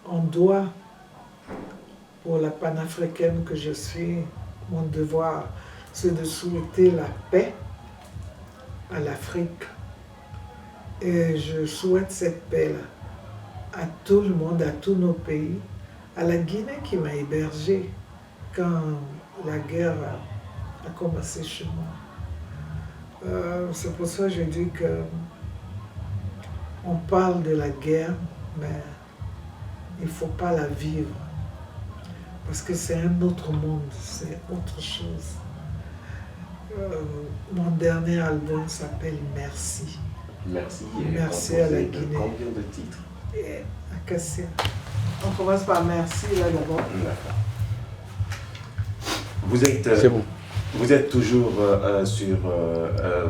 on doit, pour la panafricaine que je suis, mon devoir, c'est de souhaiter la paix à l'Afrique. Et je souhaite cette paix-là à tout le monde, à tous nos pays, à la Guinée qui m'a hébergé quand la guerre a commencé chez moi. C'est pour ça que je dis que on parle de la guerre, mais il ne faut pas la vivre. Parce que c'est un autre monde, c'est autre chose. Mon dernier album s'appelle Merci. Merci. Merci à la Guinée. Combien de titres? Et à Kassia. On commence par Merci là d'abord. D'accord. Vous êtes, C'est bon. Vous êtes toujours sur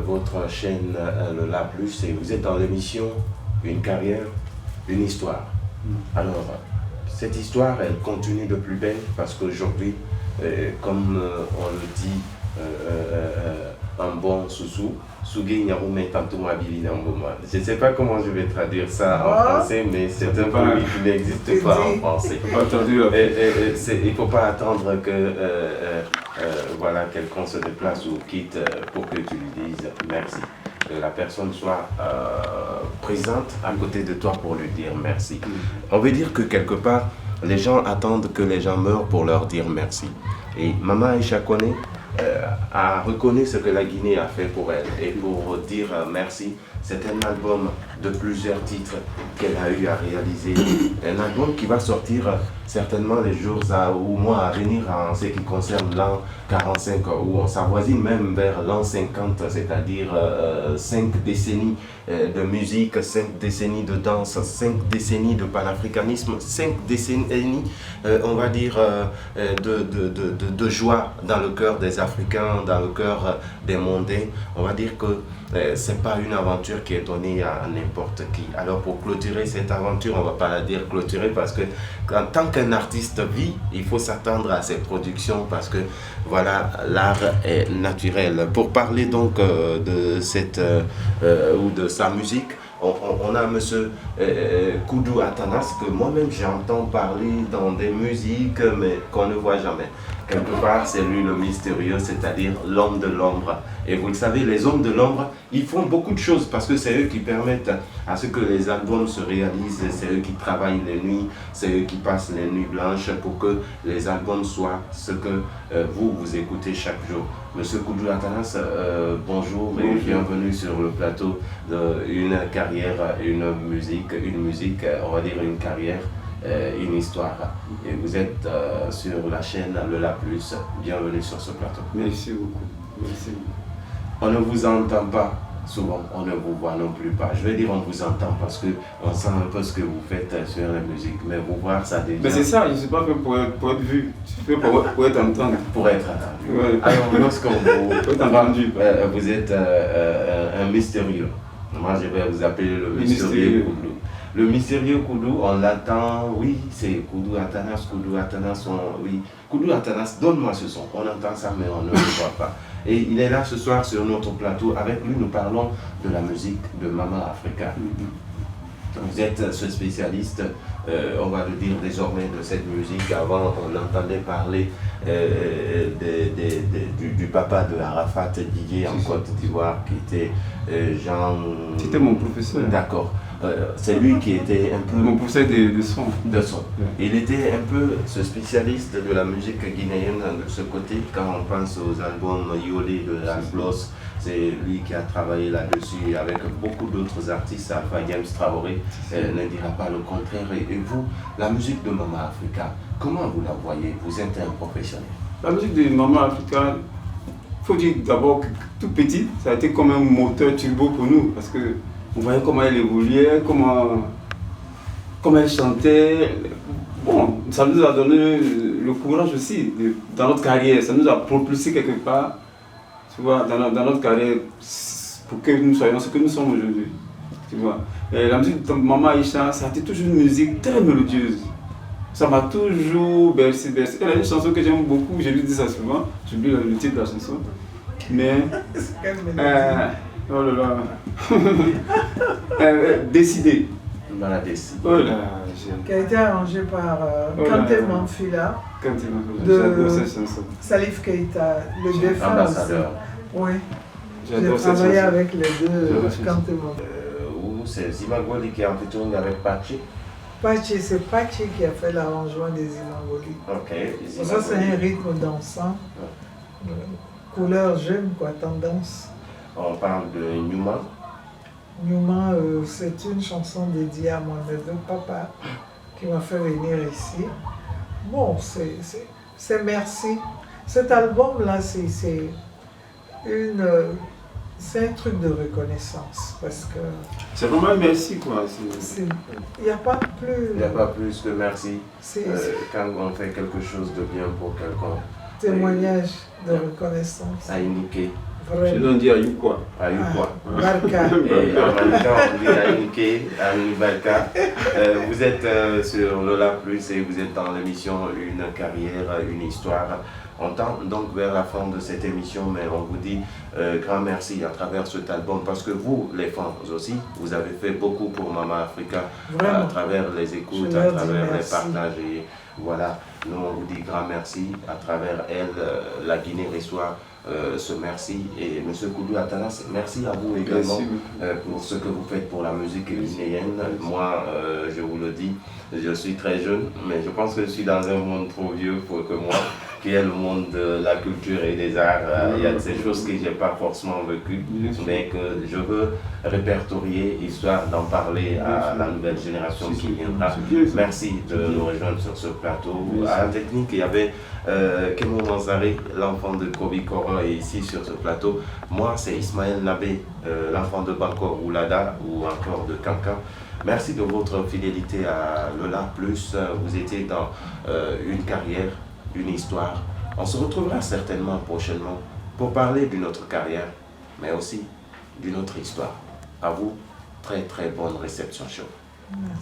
votre chaîne Le La Plus et vous êtes dans l'émission Une carrière, une histoire. Alors, cette histoire, elle continue de plus belle parce qu'aujourd'hui, comme on le dit, un bon sous-sous, je ne sais pas comment je vais traduire ça en français, mais c'est un mot qui n'existe pas en français. Il ne faut pas attendre que voilà, quelqu'un se déplace ou quitte pour que tu lui dises merci. Que la personne soit présente à côté de toi pour lui dire merci. On veut dire que quelque part, les gens attendent que les gens meurent pour leur dire merci. Et Maman Aïcha Koné a reconnu ce que la Guinée a fait pour elle. Et pour dire merci, c'est un album de plusieurs titres qu'elle a eu à réaliser. Un album qui va sortir certainement les jours ou mois à venir en ce qui concerne l'an 45, où on s'avoisine même vers l'an 50, c'est-à-dire 5 décennies de musique, 5 décennies de danse, 5 décennies de panafricanisme, 5 décennies, on va dire, de joie dans le cœur des Africains, dans le cœur des mondains. On va dire que c'est pas une aventure qui est donnée à n'importe qui. Alors pour clôturer cette aventure, on va pas la dire clôturer parce que en tant qu'un artiste vit, il faut s'attendre à ses productions parce que voilà, l'art est naturel. Pour parler donc de cette ou de sa musique, on a monsieur Koudou Atanas que moi-même j'entends parler dans des musiques mais qu'on ne voit jamais. Quelque part, c'est lui le mystérieux, c'est-à-dire l'homme de l'ombre. Et vous le savez, les hommes de l'ombre, ils font beaucoup de choses parce que c'est eux qui permettent à ce que les albums se réalisent, c'est eux qui travaillent les nuits, c'est eux qui passent les nuits blanches pour que les albums soient ce que vous écoutez chaque jour. Monsieur Koudou Atanas, bonjour et bienvenue sur le plateau d'une carrière, une musique, on va dire une carrière. Une histoire. Et vous êtes sur la chaîne Le La Plus. Bienvenue sur ce plateau. Merci beaucoup. Merci. On ne vous entend pas souvent, on ne vous voit non plus pas. Je vais dire on vous entend parce qu'on sent un peu ce que vous faites sur la musique, mais vous voir ça déjà. Mais c'est ça, je ne suis pas fait pour être vu, je suis fait pour être entendu. Pour être entendu. Ouais. Alors lorsqu'on vous entendu, vous êtes un mystérieux. Moi je vais vous appeler le mystérieux Koudou. Le mystérieux Koudou, on l'attend, oui, c'est Koudou Atanas, oui. Koudou Atanas, donne-moi ce son. On entend ça, mais on ne le voit pas. Et il est là ce soir sur notre plateau. Avec lui, nous parlons de la musique de Maman Africa. Vous êtes ce spécialiste, on va le dire désormais, de cette musique. Avant, on entendait parler du papa de Arafat Didier en Côte d'Ivoire, qui était Jean... C'était mon professeur. D'accord. C'est lui qui était un peu... Mon professeur de son. De son. Il était un peu ce spécialiste de la musique guinéenne de ce côté. Quand on pense aux albums Yolé de Asblos, c'est lui qui a travaillé là-dessus avec beaucoup d'autres artistes. Alpha James Traoré ne dira pas le contraire. Et vous, la musique de Maman Africa, comment vous la voyez? Vous êtes un professionnel. La musique de Maman Africa, il faut dire d'abord que tout petit, ça a été comme un moteur turbo pour nous. Parce que on voyait comment elle évoluait, comment elle chantait. Bon, ça nous a donné le courage aussi dans notre carrière. Ça nous a propulsé quelque part, tu vois, dans notre carrière pour que nous soyons ce que nous sommes aujourd'hui. Tu vois. Et la musique de Maman Aïcha, ça a été toujours une musique très mélodieuse. Ça m'a toujours bercé. Elle a une chanson que j'aime beaucoup, je lui dis ça souvent, j'oublie le titre de la chanson. Mais... oh là là. Décider. Dans la décision. Oh là, qui a été arrangé par Kanté Manfila, j'adore cette chanson. Salif Keita, le défunt aussi. Ambassadeur. Oui, j'ai J'adore cette travaillé chanson. avec les deux J'adore cette Kanté Manfila. Ou c'est Zimagoli qui est en featuring avec Pachi. Pachi, c'est Pachi qui a fait l'arrangement des Imangoli. Ok. Ça, c'est un rythme dansant, couleur jeune, quoi, tendance. On parle de Newman. Newman, c'est une chanson dédiée à mon neveu papa qui m'a fait venir ici. Bon, c'est merci. Cet album-là, c'est un truc de reconnaissance parce que C'est vraiment un merci, quoi. il n'y a pas plus. Il n'y a pas plus que merci C'est quand on fait quelque chose de bien pour quelqu'un. témoignage de reconnaissance. À indiquer. Je Vraiment. dois dire quoi. À une quoi. Barca. Et en même temps, on dit à indiquer, à Univalka. Vous êtes sur Lola Plus et vous êtes dans l'émission Une carrière, une histoire. On tend donc vers la fin de cette émission, mais on vous dit grand merci à travers cet album parce que vous, les fans aussi, vous avez fait beaucoup pour Mama Africa Vraiment. à travers les écoutes, Je à leur dis travers les merci. partages. Et voilà, nous on vous dit grand merci. À travers elle, la Guinée reçoit ce merci. Et M. Koudou Atanas, merci à vous également pour ce que vous faites pour la musique guinéenne. Moi, je vous le dis, je suis très jeune, mais je pense que je suis dans un monde trop vieux pour que moi, qui est le monde de la culture et des arts, il y a ces choses que je n'ai pas forcément vécues, mais que je veux répertorier, histoire d'en parler à la nouvelle génération qui viendra. Merci de nous rejoindre sur ce plateau. À la technique, il y avait Kemo Manzaré, l'enfant de Kobi Koro, et ici sur ce plateau, moi c'est Ismaël Nabé, l'enfant de Bangkok Oulada ou encore de Kankan. Merci de votre fidélité à Lola Plus. Vous étiez dans une carrière, une histoire. On se retrouvera certainement prochainement pour parler d'une autre carrière, mais aussi d'une autre histoire. À vous, très très bonne réception show. Merci.